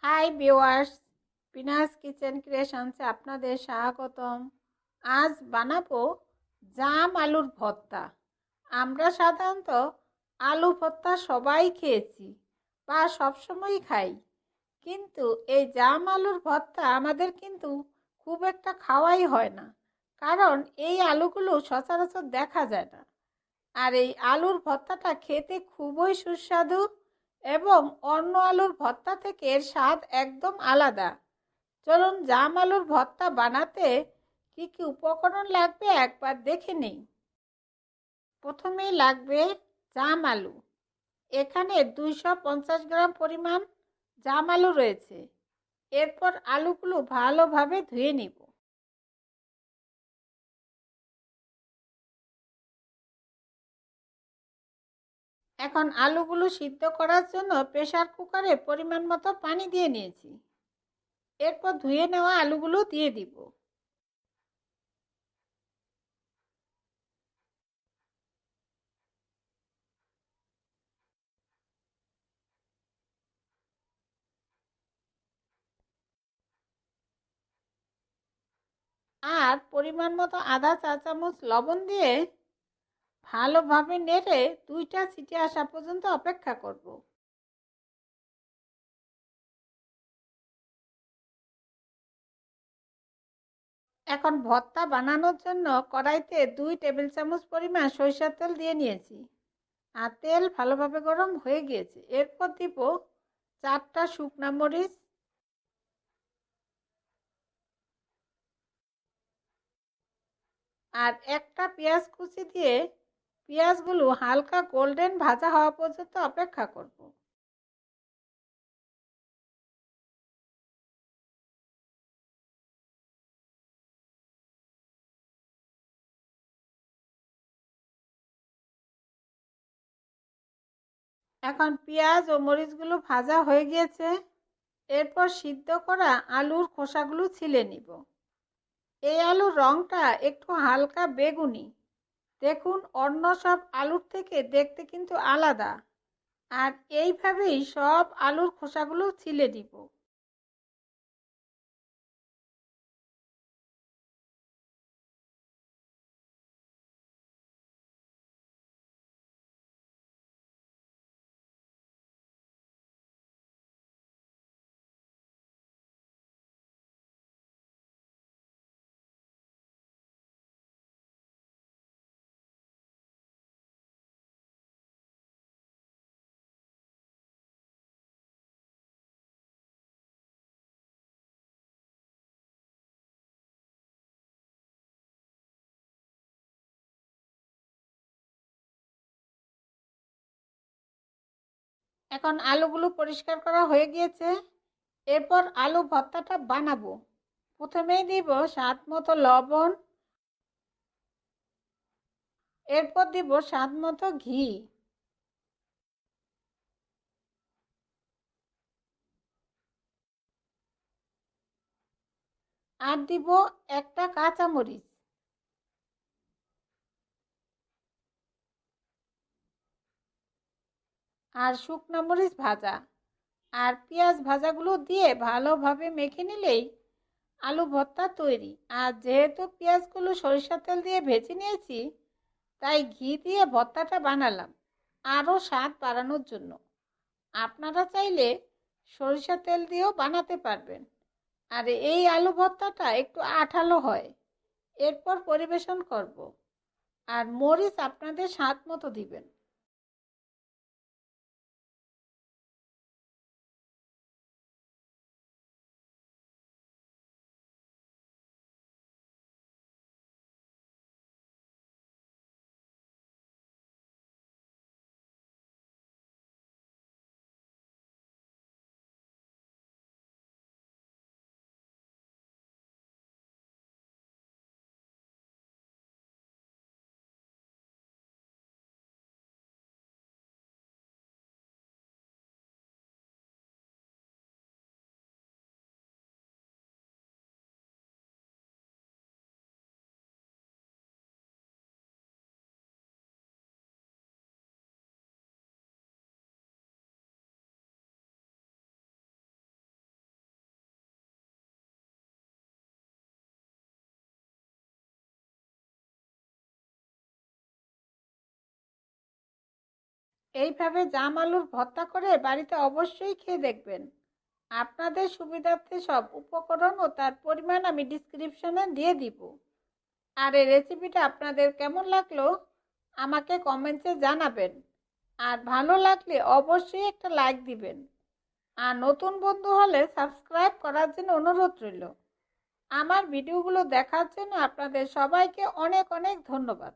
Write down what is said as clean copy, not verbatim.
Hi viewers, পিনাস kitchen ক্রিয়েশনসে আপনাদের স্বাগতম। আজ বানাবো জাম আলুর ভর্তা। আমরা সাধারণত আলু ভর্তা সবাই খেয়েছি বা সবসময়ই খাই, কিন্তু এই জাম আলুর ভর্তা আমাদের কিন্তু খুব একটা খাওয়াই হয় না, কারণ এই আলুগুলো সচরাচর দেখা যায় না। আর এই আলুর ভর্তাটা খেতে খুবই সুস্বাদু এবং অন্য আলুর ভর্তা থেকে এর স্বাদ একদম আলাদা। চলুন জাম আলুর ভর্তা বানাতে কি কি উপকরণ লাগবে একবার দেখে নিই। প্রথমেই লাগবে জাম আলু। এখানে 250 গ্রাম পরিমাণ জাম আলু রয়েছে। এরপর আলুগুলো ভালোভাবে ধুয়ে নিব। এখন আলুগুলো সিদ্ধ করার জন্য প্রেসার কুকারে পরিমাণ মতো পানি দিয়ে নিয়েছি। এরপর ধুয়ে নেওয়া আলুগুলো দিয়ে দিব। আর পরিমাণ মতো আধা চা চামচ লবণ দিয়ে ভালোভাবে নেড়ে 2টা সিটি আসা পর্যন্ত অপেক্ষা করব। এখন ভর্তা বানানোর জন্য কড়াইতে 2 টেবিল চামচ পরিমাণ সরিষার তেল দিয়ে নিয়েছি। আর তেল ভালোভাবে গরম হয়ে গিয়েছে। এরপর দিব 4টা শুকনা মরিচ, আর একটা পেঁয়াজ কুচি দিয়ে পেঁয়াজগুলো হালকা গোল্ডেন ভাজা হওয়া পর্যন্ত অপেক্ষা করব। এখন পেঁয়াজ ও মরিচগুলো ভাজা হয়ে গিয়েছে। এরপর সিদ্ধ করা আলুর খোসাগুলো ছিলে নিব। এই আলুর রংটা একটু হালকা বেগুনি। দেখুন, অন্য সব আলুর থেকে দেখতে কিন্তু আলাদা। আর এইভাবেই সব আলুর খোসাগুলো ছিলে দিব। এখন আলুগুলো পরিষ্কার করা হয়ে গিয়েছে। এরপর আলু ভর্তাটা বানাবো। প্রথমেই দিব স্বাদ মতো লবণ, এরপর দিব স্বাদ মতো ঘি, আর দিব একটা কাঁচামরিচ, আর শুকনো মরিচ ভাজা, আর পেঁয়াজ ভাজাগুলো দিয়ে ভালোভাবে মেখে নিলেই আলু ভর্তা তৈরি। আর যেহেতু পেঁয়াজগুলো সরিষার তেল দিয়ে ভেজে নিয়েছি, তাই ঘি দিয়ে ভর্তাটা বানালাম আরও স্বাদ বাড়ানোর জন্য। আপনারা চাইলে সরিষার তেল দিয়েও বানাতে পারবেন। আর এই আলু ভর্তাটা একটু আঠালো হয়। এরপর পরিবেশন করব। আর মরিচ আপনাদের স্বাদ মতো দিবেন। এইভাবে জাম আলুর ভর্তা করে বাড়িতে অবশ্যই খেয়ে দেখবেন। আপনাদের সুবিধার্থে সব উপকরণ ও তার পরিমাণ আমি ডিসক্রিপশনে দিয়ে দিব। আর এই রেসিপিটা আপনাদের কেমন লাগলো আমাকে কমেন্টে জানাবেন। আর ভালো লাগলে অবশ্যই একটা লাইক দিবেন। আর নতুন বন্ধু হলে সাবস্ক্রাইব করার জন্য অনুরোধ রইল। আমার ভিডিওগুলো দেখার জন্য আপনাদের সবাইকে অনেক অনেক ধন্যবাদ।